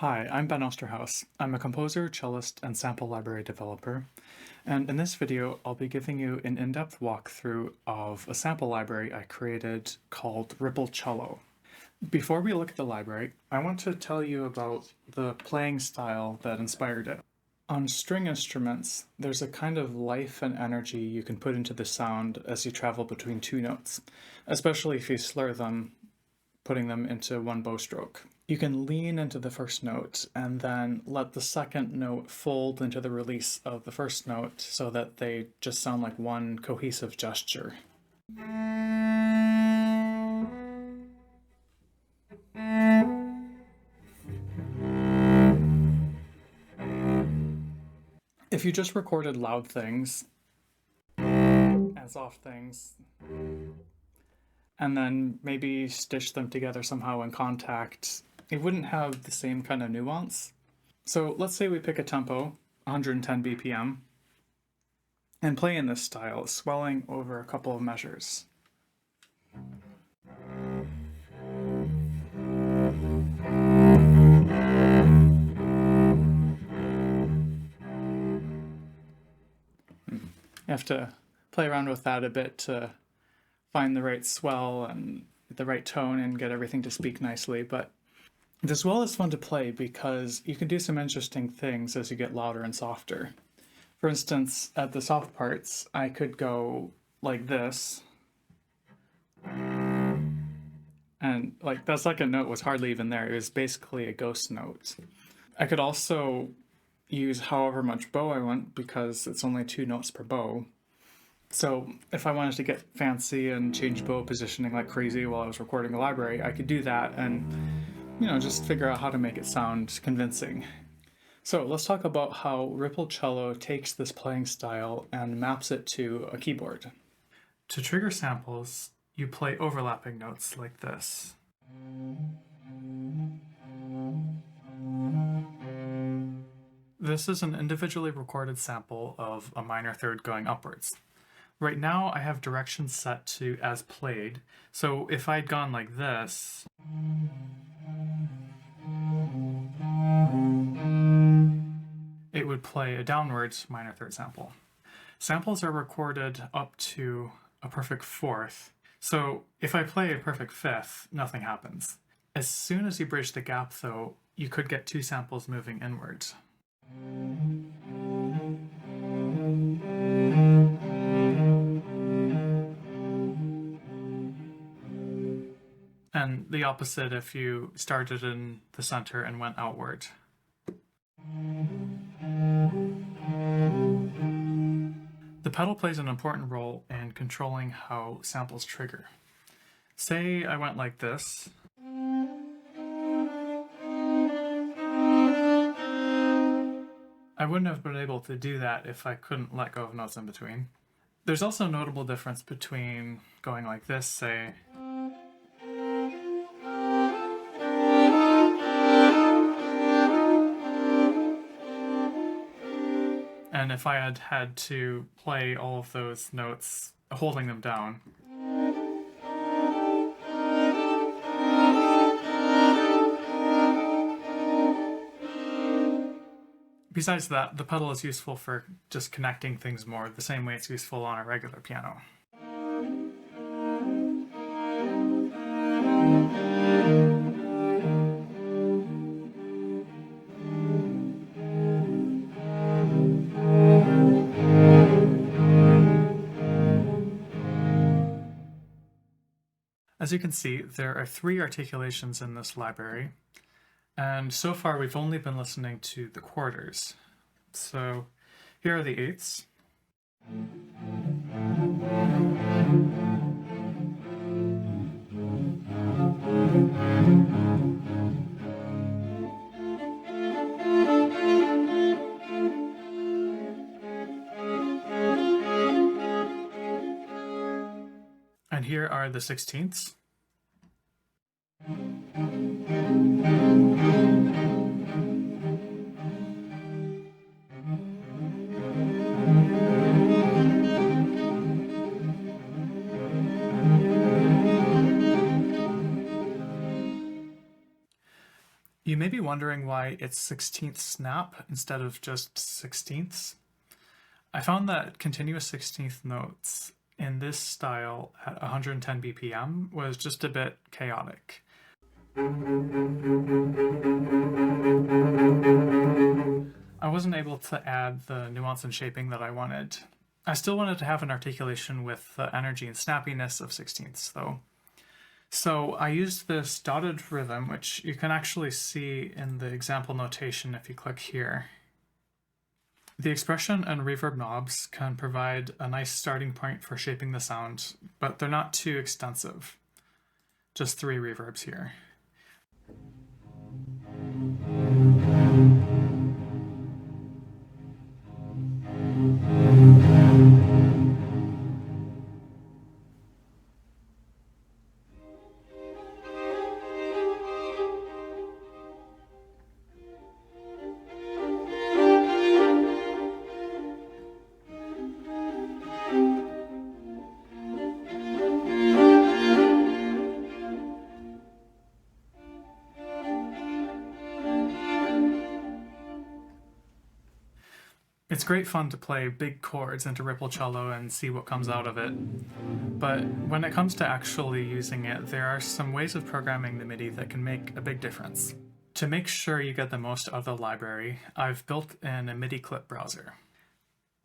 Hi, I'm Ben Osterhaus. I'm a composer, cellist, and sample library developer. And in this video, I'll be giving you an in-depth walkthrough of a sample library I created called Ripple Cello. Before we look at the library, I want to tell you about the playing style that inspired it. On string instruments, there's a kind of life and energy you can put into the sound as you travel between two notes, especially if you slur them, putting them into one bow stroke. You can lean into the first note and then let the second note fold into the release of the first note so that they just sound like one cohesive gesture. If you just recorded loud things and soft things, and then maybe stitch them together somehow in Kontakt, it wouldn't have the same kind of nuance. So let's say we pick a tempo, 110 BPM, and play in this style, swelling over a couple of measures. You have to play around with that a bit to find the right swell and the right tone and get everything to speak nicely, but the swell is fun to play because you can do some interesting things as you get louder and softer. For instance, at the soft parts, I could go like this, and like that second note was hardly even there. It was basically a ghost note. I could also use however much bow I want because it's only 2 notes per bow. So if I wanted to get fancy and change bow positioning like crazy while I was recording a library, I could do that and, just figure out how to make it sound convincing. So let's talk about how Ripple Cello takes this playing style and maps it to a keyboard. To trigger samples, you play overlapping notes like this. This is an individually recorded sample of a minor third going upwards. Right now I have directions set to as played, so if I'd gone like this, it would play a downwards minor third sample. Samples are recorded up to a perfect fourth, so if I play a perfect fifth, nothing happens. As soon as you bridge the gap though, you could get 2 samples moving inwards. And the opposite if you started in the center and went outward. The pedal plays an important role in controlling how samples trigger. Say I went like this. I wouldn't have been able to do that if I couldn't let go of notes in between. There's also a notable difference between going like this, say, and if I had had to play all of those notes, holding them down. Besides that, the pedal is useful for just connecting things more, the same way it's useful on a regular piano. As you can see, there are 3 articulations in this library, and so far we've only been listening to the quarters. So here are the eighths. And here are the 16ths. You may be wondering why it's 16th snap instead of just 16ths, I found that continuous 16th notes in this style at 110 BPM was just a bit chaotic. I wasn't able to add the nuance and shaping that I wanted. I still wanted to have an articulation with the energy and snappiness of 16ths though. So I used this dotted rhythm, which you can actually see in the example notation if you click here. The expression and reverb knobs can provide a nice starting point for shaping the sound, but they're not too extensive. Just 3 reverbs here. It's great fun to play big chords into ripple cello and see what comes out of it, but when it comes to actually using it, there are some ways of programming the MIDI that can make a big difference. To make sure you get the most out of the library, I've built in a Midi clip browser.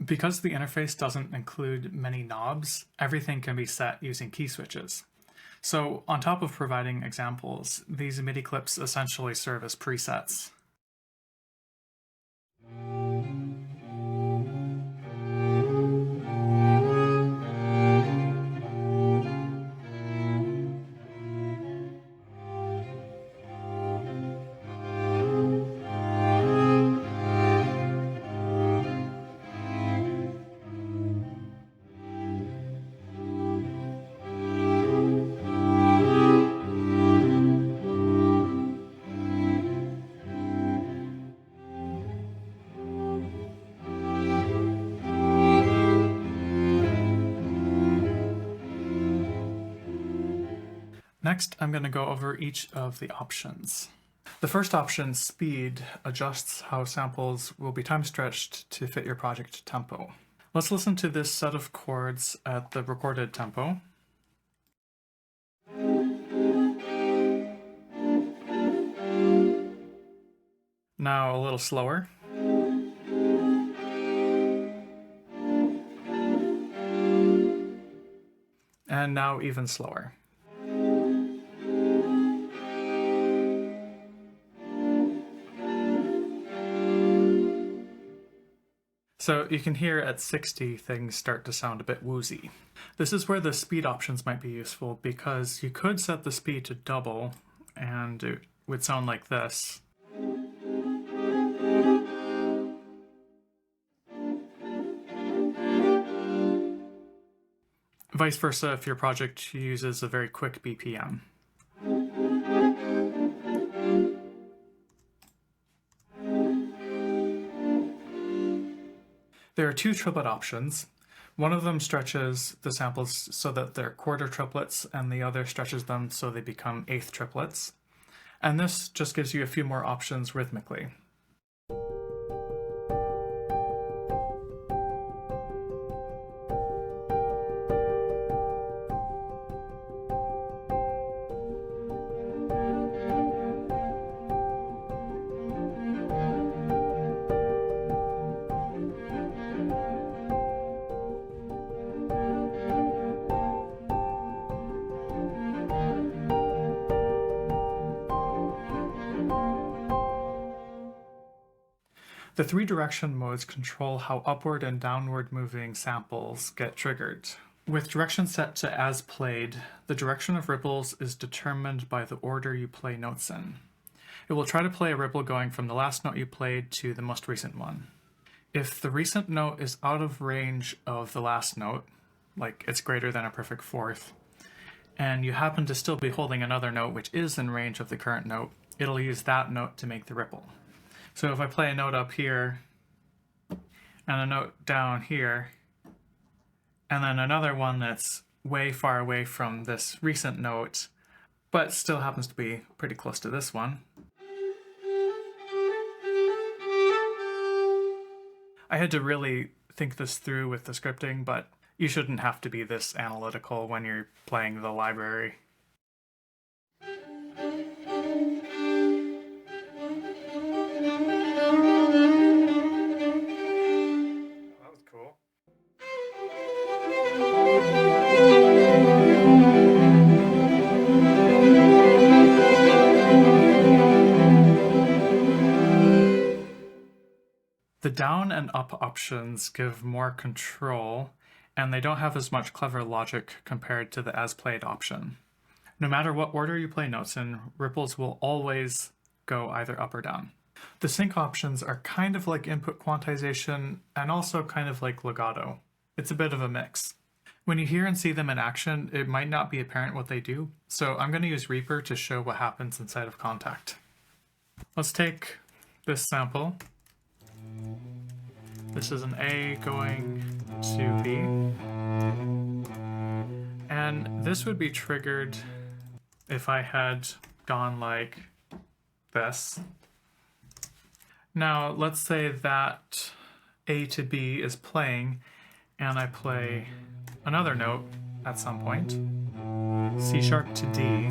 Because the interface doesn't include many knobs, everything can be set using key switches. So on top of providing examples, these MIDI clips essentially serve as presets. Next, I'm going to go over each of the options. The first option, speed, adjusts how samples will be time stretched to fit your project tempo. Let's listen to this set of chords at the recorded tempo. Now a little slower. And now even slower. So you can hear at 60 things start to sound a bit woozy. This is where the speed options might be useful because you could set the speed to double and it would sound like this. Vice versa if your project uses a very quick BPM. There are 2 triplet options. One of them stretches the samples so that they're quarter triplets, and the other stretches them so they become eighth triplets. And this just gives you a few more options rhythmically. The 3 direction modes control how upward and downward moving samples get triggered. With direction set to as played, the direction of ripples is determined by the order you play notes in. It will try to play a ripple going from the last note you played to the most recent one. If the recent note is out of range of the last note, like it's greater than a perfect fourth, and you happen to still be holding another note which is in range of the current note, it'll use that note to make the ripple. So if I play a note up here, and a note down here, and then another one that's way far away from this recent note, but still happens to be pretty close to this one, I had to really think this through with the scripting, but you shouldn't have to be this analytical when you're playing the library. That was cool. The down and up options give more control, and they don't have as much clever logic compared to the as played option. No matter what order you play notes in, ripples will always go either up or down. The sync options are kind of like input quantization and also kind of like legato. It's a bit of a mix. When you hear and see them in action, it might not be apparent what they do, so I'm going to use Reaper to show what happens inside of Contact. Let's take this sample. This is an A going to B. And this would be triggered if I had gone like this. Now, let's say that A to B is playing, and I play another note at some point, C sharp to D.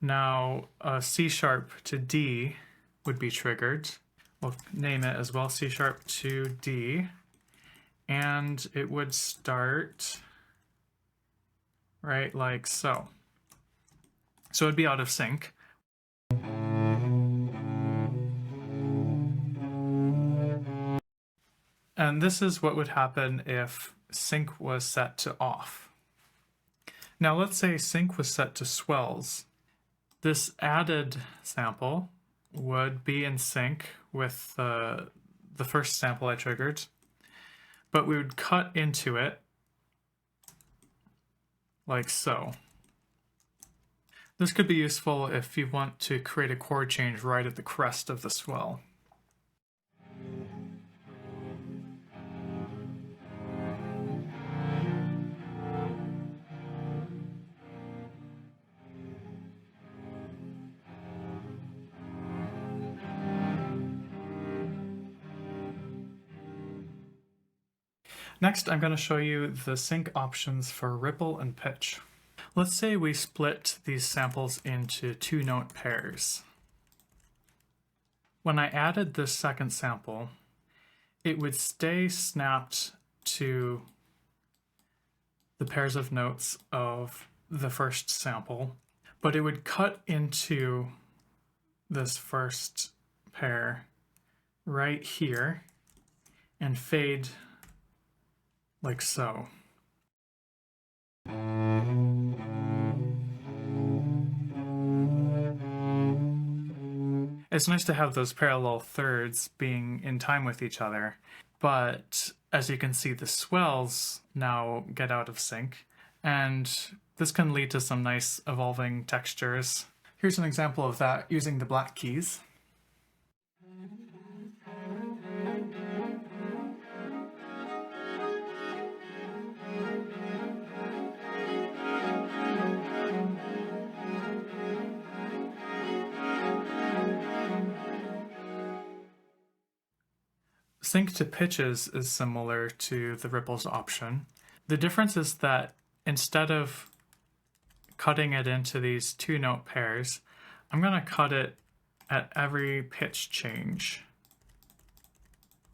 Now, C sharp to D would be triggered. We'll name it as well, C sharp to D, and it would start right like so. So it'd be out of sync. And this is what would happen if sync was set to off. Now let's say sync was set to swells. This added sample would be in sync with the first sample I triggered, but we would cut into it like so. This could be useful if you want to create a chord change right at the crest of the swell. Next, I'm going to show you the sync options for ripple and pitch. Let's say we split these samples into 2-note pairs. When I added this second sample, it would stay snapped to the pairs of notes of the first sample, but it would cut into this first pair right here and fade like so. It's nice to have those parallel thirds being in time with each other, but as you can see, the swells now get out of sync, and this can lead to some nice evolving textures. Here's an example of that using the black keys. Sync to pitches is similar to the ripples option. The difference is that instead of cutting it into these 2-note pairs, I'm going to cut it at every pitch change.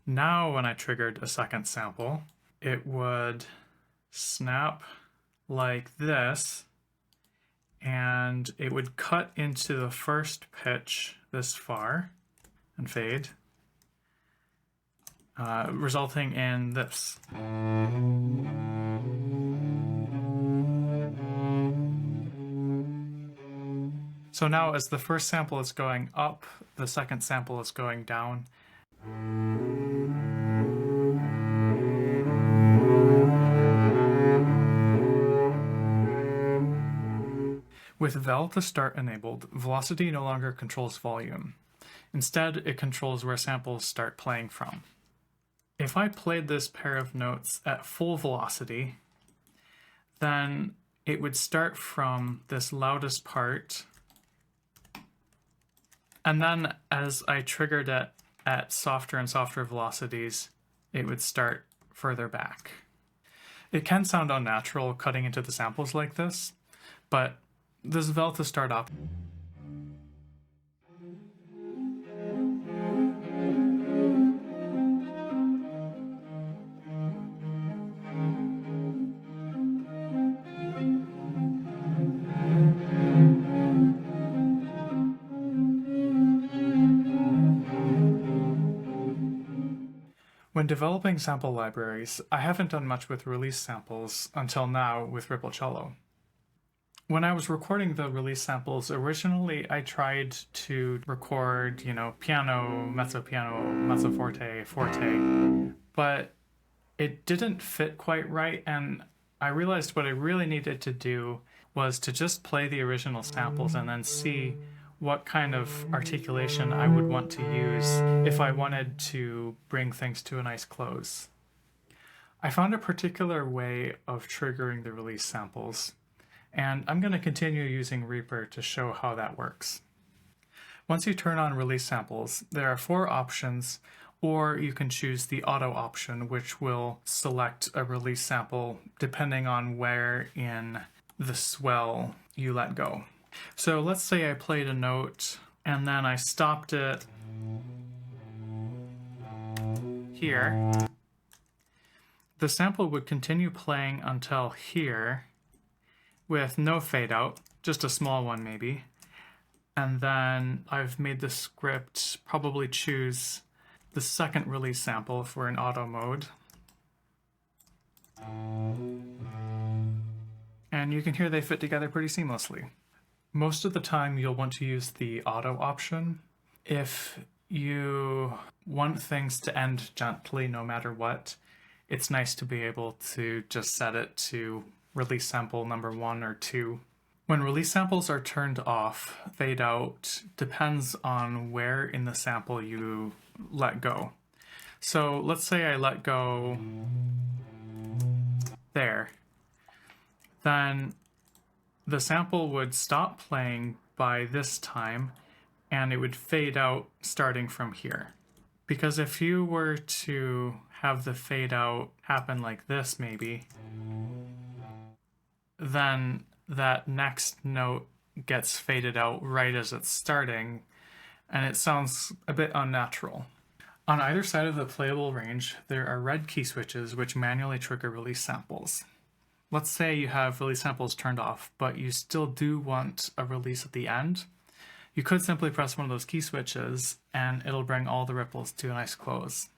Now when I triggered a second sample, it would snap like this, and it would cut into the first pitch this far and fade, resulting in this. So now as the first sample is going up, the second sample is going down. With vel to start enabled, velocity no longer controls volume. Instead, it controls where samples start playing from. If I played this pair of notes at full velocity, then it would start from this loudest part, and then as I triggered it at softer and softer velocities, it would start further back. It can sound unnatural cutting into the samples like this, but this is well to start off. When developing sample libraries, I haven't done much with release samples until now with Ripple Cello. When I was recording the release samples, originally I tried to record, piano, mezzo forte, but it didn't fit quite right, and I realized what I really needed to do was to just play the original samples and then see what kind of articulation I would want to use if I wanted to bring things to a nice close. I found a particular way of triggering the release samples, and I'm going to continue using Reaper to show how that works. Once you turn on release samples, there are 4 options, or you can choose the auto option, which will select a release sample depending on where in the swell you let go. So let's say I played a note and then I stopped it here. The sample would continue playing until here with no fade out, just a small one maybe. And then I've made the script probably choose the second release sample if we're in auto mode. And you can hear they fit together pretty seamlessly. Most of the time you'll want to use the auto option. If you want things to end gently no matter what, it's nice to be able to just set it to release sample number 1 or 2. When release samples are turned off, fade out depends on where in the sample you let go. So let's say I let go there. Then the sample would stop playing by this time and it would fade out starting from here. Because if you were to have the fade out happen like this maybe, then that next note gets faded out right as it's starting, and it sounds a bit unnatural. On either side of the playable range, there are red key switches which manually trigger release samples. Let's say you have release samples turned off, but you still do want a release at the end. You could simply press one of those key switches and it'll bring all the ripples to a nice close.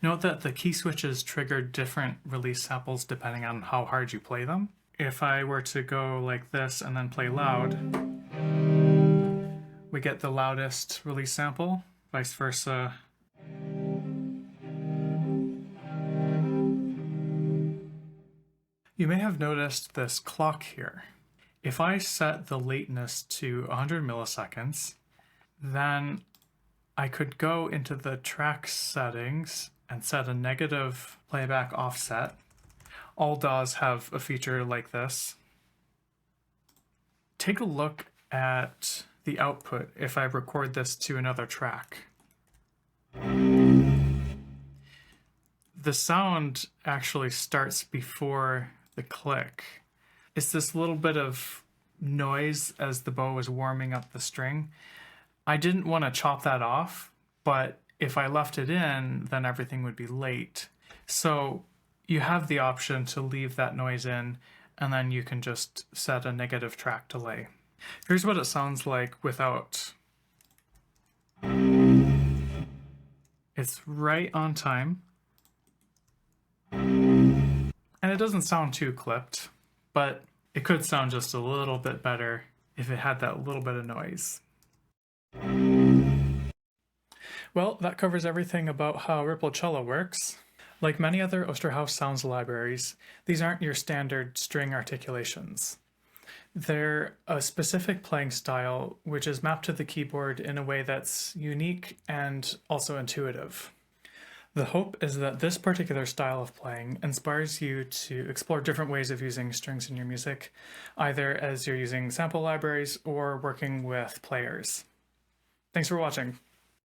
Note that the key switches trigger different release samples depending on how hard you play them. If I were to go like this and then play loud, we get the loudest release sample, vice versa. You may have noticed this clock here. If I set the lateness to 100 milliseconds, then I could go into the track settings and set a negative playback offset. All DAWs have a feature like this. Take a look at the output if I record this to another track. The sound actually starts before the click. It's this little bit of noise as the bow is warming up the string. I didn't want to chop that off, but if I left it in, then everything would be late. So you have the option to leave that noise in, and then you can just set a negative track delay. Here's what it sounds like without. It's right on time. And it doesn't sound too clipped, but it could sound just a little bit better if it had that little bit of noise. Well, that covers everything about how Ripple Cello works. Like many other Osterhaus sounds libraries, these aren't your standard string articulations. They're a specific playing style which is mapped to the keyboard in a way that's unique and also intuitive. The hope is that this particular style of playing inspires you to explore different ways of using strings in your music, either as you're using sample libraries or working with players. Thanks for watching.